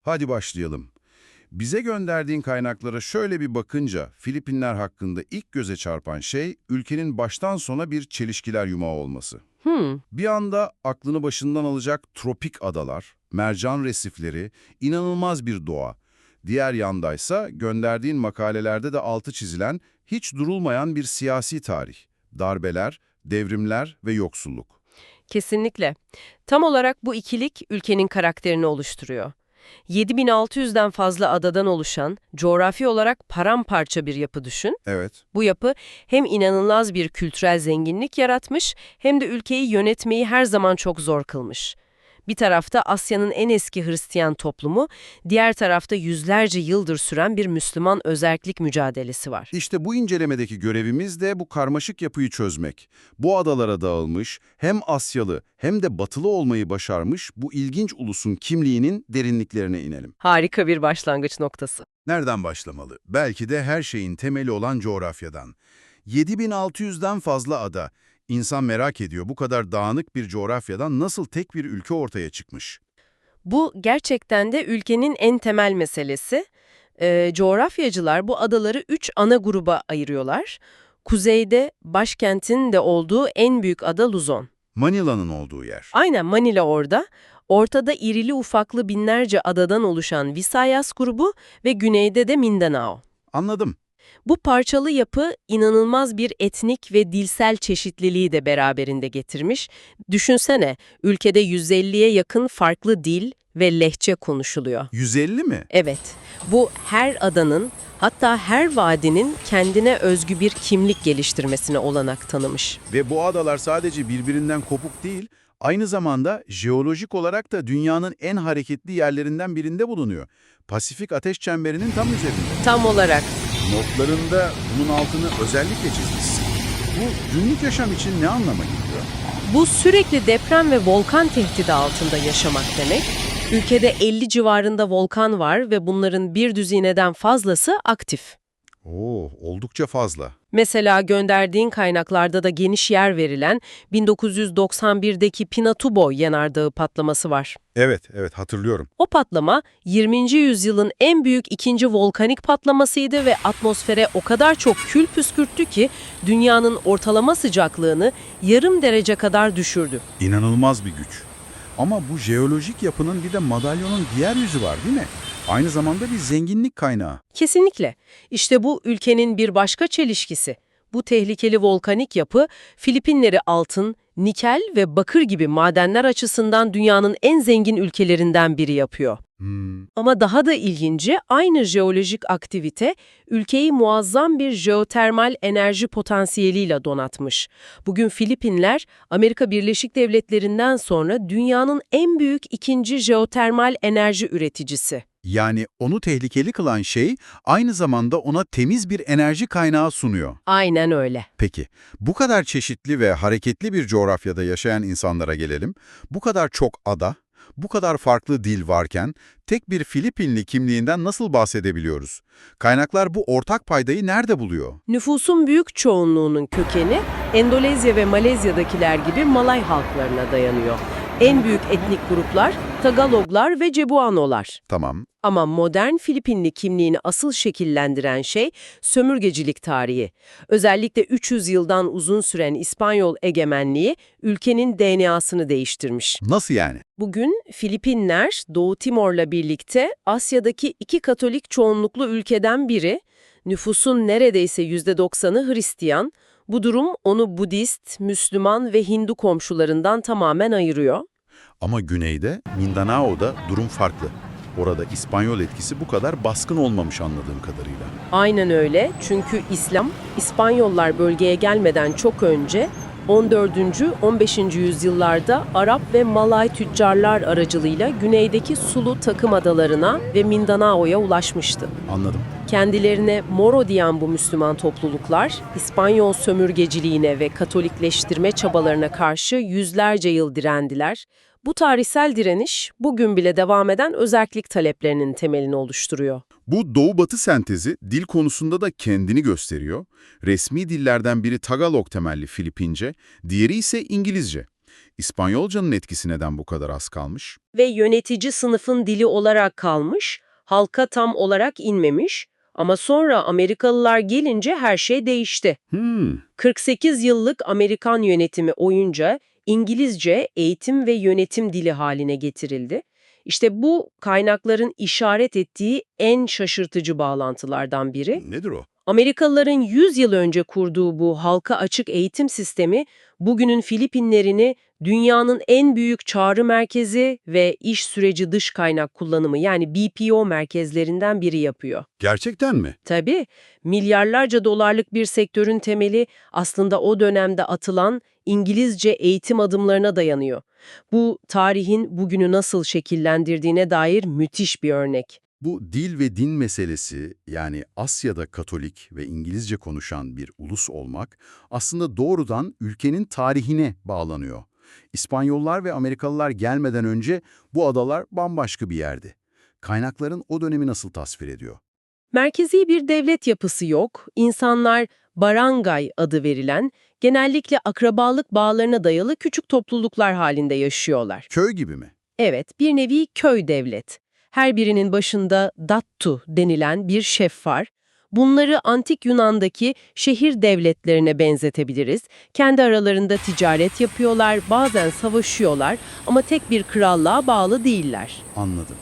Hadi başlayalım. Bize gönderdiğin kaynaklara şöyle bir bakınca Filipinler hakkında ilk göze çarpan şey ülkenin baştan sona bir çelişkiler yumağı olması. Hmm, Bir anda aklını başından alacak tropik adalar, mercan resifleri, inanılmaz bir doğa. Diğer yandaysa gönderdiğin makalelerde de altı çizilen, hiç durulmayan bir siyasi tarih. Darbeler, devrimler ve yoksulluk. kesinlikle. Tam olarak bu ikilik ülkenin karakterini oluşturuyor. 7600'den fazla adadan oluşan, coğrafi olarak paramparça bir yapı düşün. Evet. Bu yapı hem inanılmaz bir kültürel zenginlik yaratmış hem de ülkeyi yönetmeyi her zaman çok zor kılmış. Bir tarafta Asya'nın en eski Hristiyan toplumu, diğer tarafta yüzlerce yıldır süren bir Müslüman özerklik mücadelesi var. İşte bu incelemedeki görevimiz de bu karmaşık yapıyı çözmek. Bu adalara dağılmış, hem Asyalı hem de Batılı olmayı başarmış bu ilginç ulusun kimliğinin derinliklerine inelim. Harika bir başlangıç noktası. Nereden başlamalı? Belki de her şeyin temeli olan coğrafyadan. 7600'den fazla ada. İnsan merak ediyor, bu kadar dağınık bir coğrafyadan nasıl tek bir ülke ortaya çıkmış? Bu gerçekten de ülkenin en temel meselesi. Coğrafyacılar bu adaları 3 ana gruba ayırıyorlar. Kuzeyde başkentin de olduğu en büyük ada Luzon. Manila'nın olduğu yer. Aynen Manila orada. Ortada irili ufaklı binlerce adadan oluşan Visayas grubu ve güneyde de Mindanao. Anladım. Bu parçalı yapı inanılmaz bir etnik ve dilsel çeşitliliği de beraberinde getirmiş. Düşünsene, ülkede 150'ye yakın farklı dil ve lehçe konuşuluyor. 150 mi? Evet, bu her adanın, hatta her vadinin kendine özgü bir kimlik geliştirmesine olanak tanımış. Ve bu adalar sadece birbirinden kopuk değil, aynı zamanda jeolojik olarak da dünyanın en hareketli yerlerinden birinde bulunuyor. Pasifik Ateş Çemberi'nin tam üzerinde. Tam olarak. Notlarında bunun altını özellikle çizmişsin. Bu günlük yaşam için ne anlama geliyor? Bu sürekli deprem ve volkan tehdidi altında yaşamak demek. Ülkede 50 civarında volkan var ve bunların bir düzineden fazlası aktif. Oo, oldukça fazla. Mesela gönderdiğin kaynaklarda da geniş yer verilen 1991'deki Pinatubo yanardağı patlaması var. Evet hatırlıyorum. O patlama 20. yüzyılın en büyük ikinci volkanik patlamasıydı ve atmosfere o kadar çok kül püskürttü ki dünyanın ortalama sıcaklığını yarım derece kadar düşürdü. İnanılmaz bir güç. Ama bu jeolojik yapının bir de madalyonun diğer yüzü var değil mi? Aynı zamanda bir zenginlik kaynağı. Kesinlikle. İşte bu ülkenin bir başka çelişkisi. Bu tehlikeli volkanik yapı Filipinleri altın, nikel ve bakır gibi madenler açısından dünyanın en zengin ülkelerinden biri yapıyor. Ama daha da ilginci, aynı jeolojik aktivite ülkeyi muazzam bir jeotermal enerji potansiyeliyle donatmış. Bugün Filipinler, Amerika Birleşik Devletleri'nden sonra dünyanın en büyük ikinci jeotermal enerji üreticisi. Yani onu tehlikeli kılan şey aynı zamanda ona temiz bir enerji kaynağı sunuyor. Aynen öyle. Peki, bu kadar çeşitli ve hareketli bir coğrafyada yaşayan insanlara gelelim. Bu kadar çok ada, bu kadar farklı dil varken tek bir Filipinli kimliğinden nasıl bahsedebiliyoruz? Kaynaklar bu ortak paydayı nerede buluyor? Nüfusun büyük çoğunluğunun kökeni Endonezya ve Malezya'dakiler gibi Malay halklarına dayanıyor. En büyük etnik gruplar Tagaloglar ve Cebuanolar. Tamam. Ama modern Filipinli kimliğini asıl şekillendiren şey sömürgecilik tarihi. Özellikle 300 yıldan uzun süren İspanyol egemenliği ülkenin DNA'sını değiştirmiş. Nasıl yani? Bugün Filipinler, Doğu Timor'la birlikte Asya'daki iki Katolik çoğunluklu ülkeden biri, nüfusun neredeyse %90'ı Hristiyan. Bu durum onu Budist, Müslüman ve Hindu komşularından tamamen ayırıyor. Ama güneyde, Mindanao'da durum farklı. Orada İspanyol etkisi bu kadar baskın olmamış anladığım kadarıyla. Aynen öyle, çünkü İslam, İspanyollar bölgeye gelmeden çok önce 14. 15. yüzyıllarda Arap ve Malay tüccarlar aracılığıyla güneydeki Sulu takım adalarına ve Mindanao'ya ulaşmıştı. Anladım. Kendilerine Moro diyen bu Müslüman topluluklar, İspanyol sömürgeciliğine ve Katolikleştirme çabalarına karşı yüzlerce yıl direndiler. Bu tarihsel direniş, bugün bile devam eden özerklik taleplerinin temelini oluşturuyor. Bu Doğu-Batı sentezi dil konusunda da kendini gösteriyor. Resmi dillerden biri Tagalog temelli Filipince, diğeri ise İngilizce. İspanyolcanın etkisi neden bu kadar az kalmış? Ve yönetici sınıfın dili olarak kalmış, halka tam olarak inmemiş ama sonra Amerikalılar gelince her şey değişti. 48 yıllık Amerikan yönetimi oyunca İngilizce eğitim ve yönetim dili haline getirildi. İşte bu kaynakların işaret ettiği en şaşırtıcı bağlantılardan biri. Nedir o? Amerikalıların 100 yıl önce kurduğu bu halka açık eğitim sistemi bugünün Filipinlerini dünyanın en büyük çağrı merkezi ve iş süreci dış kaynak kullanımı yani BPO merkezlerinden biri yapıyor. Gerçekten mi? Tabii, milyarlarca dolarlık bir sektörün temeli aslında o dönemde atılan İngilizce eğitim adımlarına dayanıyor. Bu tarihin bugünü nasıl şekillendirdiğine dair müthiş bir örnek. Bu dil ve din meselesi, yani Asya'da Katolik ve İngilizce konuşan bir ulus olmak, aslında doğrudan ülkenin tarihine bağlanıyor. İspanyollar ve Amerikalılar gelmeden önce bu adalar bambaşka bir yerdi. Kaynakların o dönemi nasıl tasvir ediyor? Merkezi bir devlet yapısı yok. İnsanlar barangay adı verilen, genellikle akrabalık bağlarına dayalı küçük topluluklar halinde yaşıyorlar. Köy gibi mi? Evet, bir nevi köy devlet. Her birinin başında dattu denilen bir şef var. Bunları antik Yunan'daki şehir devletlerine benzetebiliriz. Kendi aralarında ticaret yapıyorlar, bazen savaşıyorlar ama tek bir krallığa bağlı değiller. Anladım.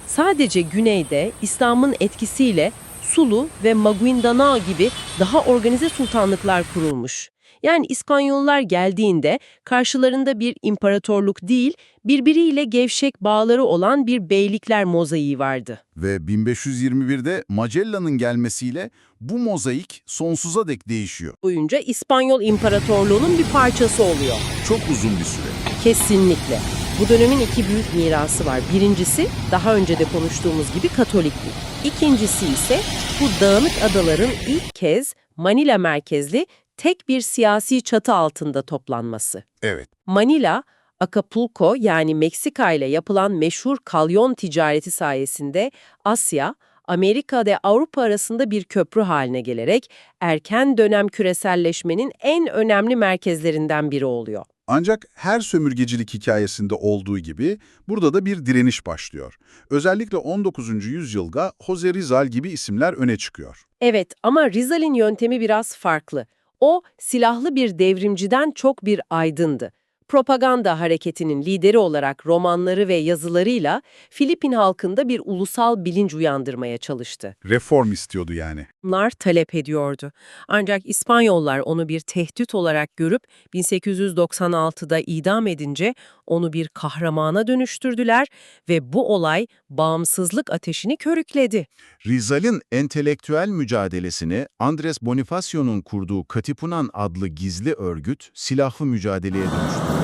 Sadece güneyde İslam'ın etkisiyle Sulu ve Maguindanao gibi daha organize sultanlıklar kurulmuş. Yani İspanyollar geldiğinde karşılarında bir imparatorluk değil, birbiriyle gevşek bağları olan bir beylikler mozaiği vardı. Ve 1521'de Magellan'ın gelmesiyle bu mozaik sonsuza dek değişiyor. Boyunca İspanyol İmparatorluğu'nun bir parçası oluyor. Çok uzun bir süre. Kesinlikle. Bu dönemin iki büyük mirası var. Birincisi, daha önce de konuştuğumuz gibi Katoliklik. İkincisi ise bu dağınık adaların ilk kez Manila merkezli tek bir siyasi çatı altında toplanması. Evet. Manila, Acapulco yani Meksika ile yapılan meşhur kalyon ticareti sayesinde Asya, Amerika ve Avrupa arasında bir köprü haline gelerek erken dönem küreselleşmenin en önemli merkezlerinden biri oluyor. Ancak her sömürgecilik hikayesinde olduğu gibi burada da bir direniş başlıyor. Özellikle 19. yüzyılda Jose Rizal gibi isimler öne çıkıyor. Evet ama Rizal'in yöntemi biraz farklı. O silahlı bir devrimciden çok bir aydındı. Propaganda hareketinin lideri olarak romanları ve yazılarıyla Filipin halkında bir ulusal bilinç uyandırmaya çalıştı. Reform istiyordu yani. Bunlar talep ediyordu. Ancak İspanyollar onu bir tehdit olarak görüp 1896'da idam edince onu bir kahramana dönüştürdüler ve bu olay bağımsızlık ateşini körükledi. Rizal'in entelektüel mücadelesini Andres Bonifacio'nun kurduğu Katipunan adlı gizli örgüt silahlı mücadeleye dönüştürdü.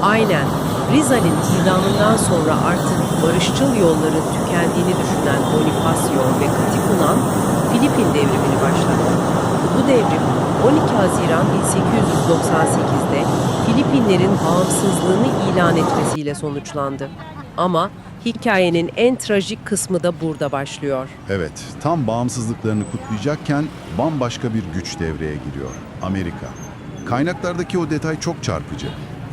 Aynen. Rizal'in idamından sonra artık barışçıl yolların tükendiğini düşünen Bonifacio ve Katipunan, Filipin devrimini başlattı. Bu devrim 12 Haziran 1898'de Filipinlerin bağımsızlığını ilan etmesiyle sonuçlandı. Ama hikayenin en trajik kısmı da burada başlıyor. Evet, tam bağımsızlıklarını kutlayacakken bambaşka bir güç devreye giriyor. Amerika. Kaynaklardaki o detay çok çarpıcı.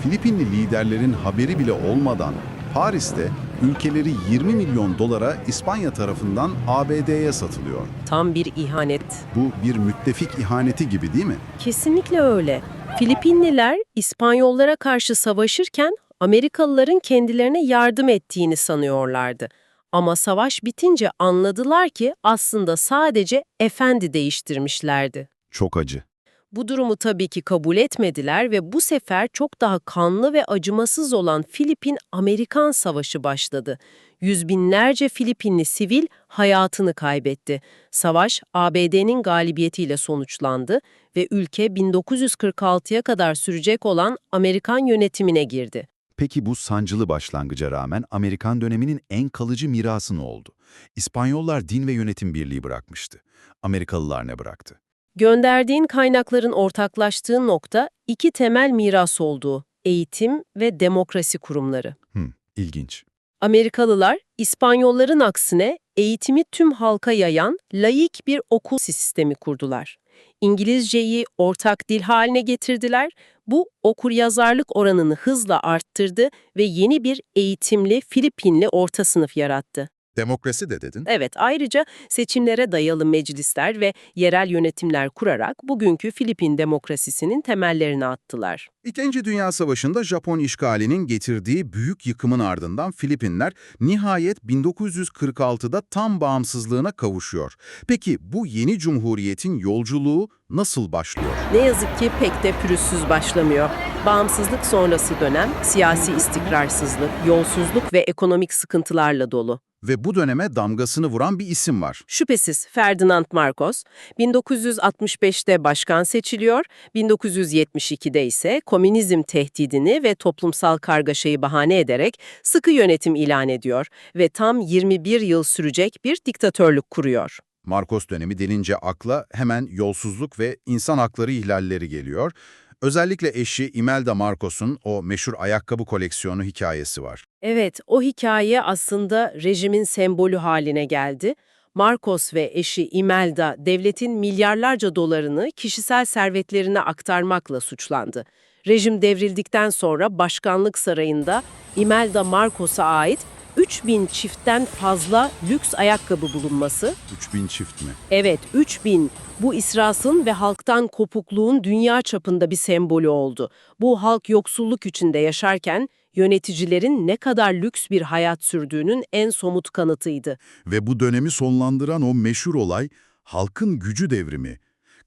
Filipinli liderlerin haberi bile olmadan Paris'te ülkeleri 20 milyon dolara İspanya tarafından ABD'ye satılıyor. Tam bir ihanet. Bu bir müttefik ihaneti gibi değil mi? Kesinlikle öyle. Filipinliler İspanyollara karşı savaşırken Amerikalıların kendilerine yardım ettiğini sanıyorlardı. Ama savaş bitince anladılar ki aslında sadece efendi değiştirmişlerdi. Çok acı. Bu durumu tabii ki kabul etmediler ve bu sefer çok daha kanlı ve acımasız olan Filipin-Amerikan Savaşı başladı. Yüz binlerce Filipinli sivil hayatını kaybetti. Savaş ABD'nin galibiyetiyle sonuçlandı ve ülke 1946'ya kadar sürecek olan Amerikan yönetimine girdi. Peki bu sancılı başlangıca rağmen Amerikan döneminin en kalıcı mirası ne oldu? İspanyollar din ve yönetim birliği bırakmıştı. Amerikalılar ne bıraktı? Gönderdiğin kaynakların ortaklaştığı nokta iki temel miras olduğu, eğitim ve demokrasi kurumları. İlginç. Amerikalılar, İspanyolların aksine eğitimi tüm halka yayan laik bir okul sistemi kurdular. İngilizceyi ortak dil haline getirdiler. Bu okuryazarlık oranını hızla arttırdı ve yeni bir eğitimli Filipinli orta sınıf yarattı. Demokrasi de dedin. Evet, ayrıca seçimlere dayalı meclisler ve yerel yönetimler kurarak bugünkü Filipin demokrasisinin temellerini attılar. İkinci Dünya Savaşı'nda Japon işgalinin getirdiği büyük yıkımın ardından Filipinler nihayet 1946'da tam bağımsızlığına kavuşuyor. Peki bu yeni cumhuriyetin yolculuğu nasıl başlıyor? Ne yazık ki pek de pürüzsüz başlamıyor. Bağımsızlık sonrası dönem siyasi istikrarsızlık, yolsuzluk ve ekonomik sıkıntılarla dolu. Ve bu döneme damgasını vuran bir isim var. Şüphesiz Ferdinand Marcos 1965'te başkan seçiliyor, 1972'de ise komünizm tehdidini ve toplumsal kargaşayı bahane ederek sıkı yönetim ilan ediyor ve tam 21 yıl sürecek bir diktatörlük kuruyor. Marcos dönemi denince akla hemen yolsuzluk ve insan hakları ihlalleri geliyor. Özellikle eşi Imelda Marcos'un o meşhur ayakkabı koleksiyonu hikayesi var. Evet, o hikaye aslında rejimin sembolü haline geldi. Marcos ve eşi Imelda devletin milyarlarca dolarını kişisel servetlerine aktarmakla suçlandı. Rejim devrildikten sonra başkanlık sarayında Imelda Marcos'a ait 3000 çiftten fazla lüks ayakkabı bulunması, 3000 çift mi? evet 3000, bu israfın ve halktan kopukluğun dünya çapında bir sembolü oldu. Bu halk yoksulluk içinde yaşarken yöneticilerin ne kadar lüks bir hayat sürdüğünün en somut kanıtıydı. Ve bu dönemi sonlandıran o meşhur olay halkın gücü devrimi.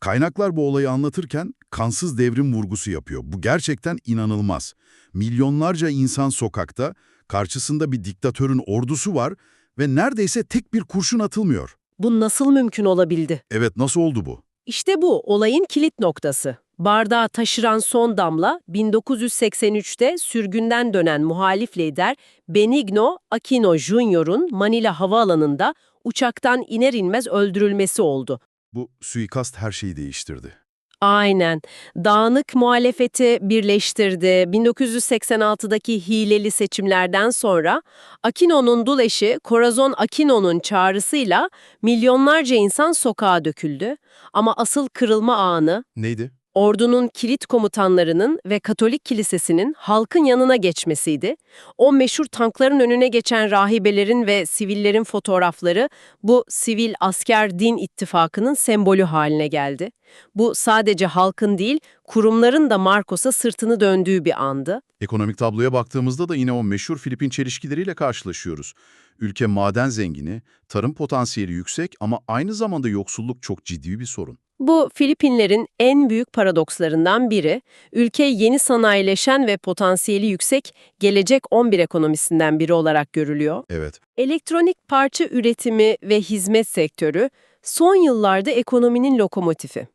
Kaynaklar bu olayı anlatırken kansız devrim vurgusu yapıyor. Bu gerçekten inanılmaz. Milyonlarca insan sokakta, karşısında bir diktatörün ordusu var ve neredeyse tek bir kurşun atılmıyor. Bu nasıl mümkün olabildi? Evet, nasıl oldu bu? İşte bu olayın kilit noktası. Bardağı taşıran son damla 1983'te sürgünden dönen muhalif lider Benigno Aquino Jr.'un Manila havaalanında uçaktan iner inmez öldürülmesi oldu. Bu suikast her şeyi değiştirdi. Aynen. Dağınık muhalefeti birleştirdi. 1986'daki hileli seçimlerden sonra Aquino'nun dul eşi Corazon Aquino'nun çağrısıyla milyonlarca insan sokağa döküldü. Ama asıl kırılma anı Neydi? ordunun kilit komutanlarının ve Katolik kilisesinin halkın yanına geçmesiydi. O meşhur tankların önüne geçen rahibelerin ve sivillerin fotoğrafları bu sivil asker din ittifakının sembolü haline geldi. Bu sadece halkın değil, kurumların da Marcos'a sırtını döndüğü bir andı. Ekonomik tabloya baktığımızda da yine o meşhur Filipin çelişkileriyle karşılaşıyoruz. Ülke maden zengini, tarım potansiyeli yüksek ama aynı zamanda yoksulluk çok ciddi bir sorun. Bu Filipinlerin en büyük paradokslarından biri, ülke yeni sanayileşen ve potansiyeli yüksek gelecek 11 ekonomisinden biri olarak görülüyor. Evet. Elektronik parça üretimi ve hizmet sektörü son yıllarda ekonominin lokomotifi.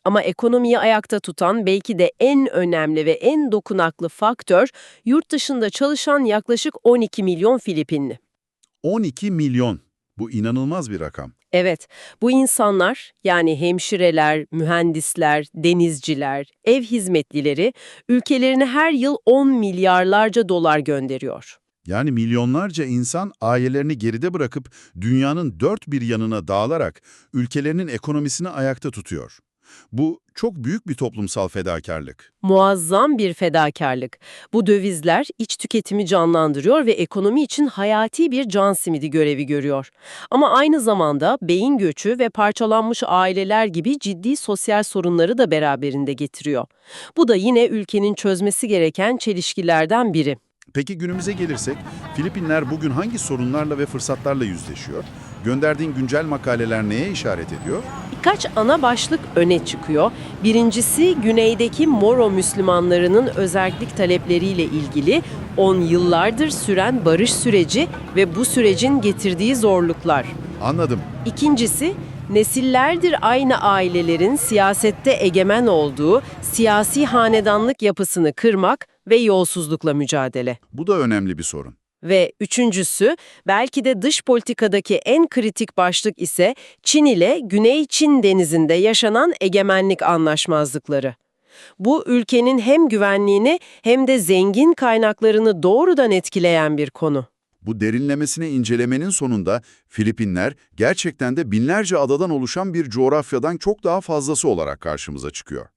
Ama ekonomiyi ayakta tutan belki de en önemli ve en dokunaklı faktör yurt dışında çalışan yaklaşık 12 milyon Filipinli. 12 milyon. Bu inanılmaz bir rakam. Evet, bu insanlar yani hemşireler, mühendisler, denizciler, ev hizmetlileri ülkelerine her yıl 10 milyarlarca dolar gönderiyor. Yani milyonlarca insan ailelerini geride bırakıp dünyanın dört bir yanına dağılarak ülkelerinin ekonomisini ayakta tutuyor. Bu çok büyük bir toplumsal fedakarlık. Muazzam bir fedakarlık. Bu dövizler iç tüketimi canlandırıyor ve ekonomi için hayati bir can simidi görevi görüyor. Ama aynı zamanda beyin göçü ve parçalanmış aileler gibi ciddi sosyal sorunları da beraberinde getiriyor. Bu da yine ülkenin çözmesi gereken çelişkilerden biri. Peki günümüze gelirsek, Filipinler bugün hangi sorunlarla ve fırsatlarla yüzleşiyor? Gönderdiğin güncel makaleler neye işaret ediyor? Birkaç ana başlık öne çıkıyor. Birincisi, güneydeki Moro Müslümanlarının özerklik talepleriyle ilgili 10 yıllardır süren barış süreci ve bu sürecin getirdiği zorluklar. Anladım. İkincisi, nesillerdir aynı ailelerin siyasette egemen olduğu siyasi hanedanlık yapısını kırmak ve yolsuzlukla mücadele. Bu da önemli bir sorun. Ve üçüncüsü, belki de dış politikadaki en kritik başlık ise Çin ile Güney Çin Denizi'nde yaşanan egemenlik anlaşmazlıkları. Bu ülkenin hem güvenliğini hem de zengin kaynaklarını doğrudan etkileyen bir konu. Bu derinlemesine incelemenin sonunda Filipinler gerçekten de binlerce adadan oluşan bir coğrafyadan çok daha fazlası olarak karşımıza çıkıyor.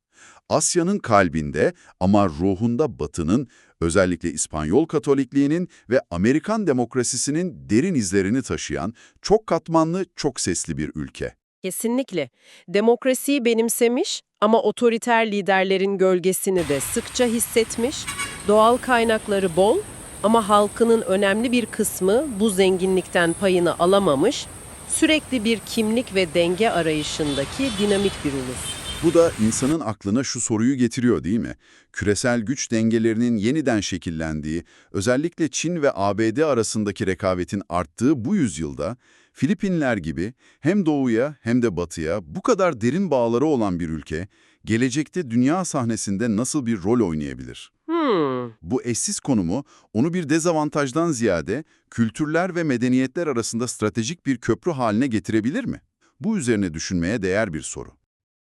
Asya'nın kalbinde ama ruhunda Batı'nın, özellikle İspanyol Katolikliğinin ve Amerikan demokrasisinin derin izlerini taşıyan çok katmanlı, çok sesli bir ülke. Kesinlikle. Demokrasiyi benimsemiş ama otoriter liderlerin gölgesini de sıkça hissetmiş. Doğal kaynakları bol ama halkının önemli bir kısmı bu zenginlikten payını alamamış. Sürekli bir kimlik ve denge arayışındaki dinamik bir ulus. Bu da insanın aklına şu soruyu getiriyor değil mi? Küresel güç dengelerinin yeniden şekillendiği, özellikle Çin ve ABD arasındaki rekabetin arttığı bu yüzyılda, Filipinler gibi hem doğuya hem de batıya bu kadar derin bağları olan bir ülke, gelecekte dünya sahnesinde nasıl bir rol oynayabilir? Bu eşsiz konumu onu bir dezavantajdan ziyade kültürler ve medeniyetler arasında stratejik bir köprü haline getirebilir mi? Bu üzerine düşünmeye değer bir soru.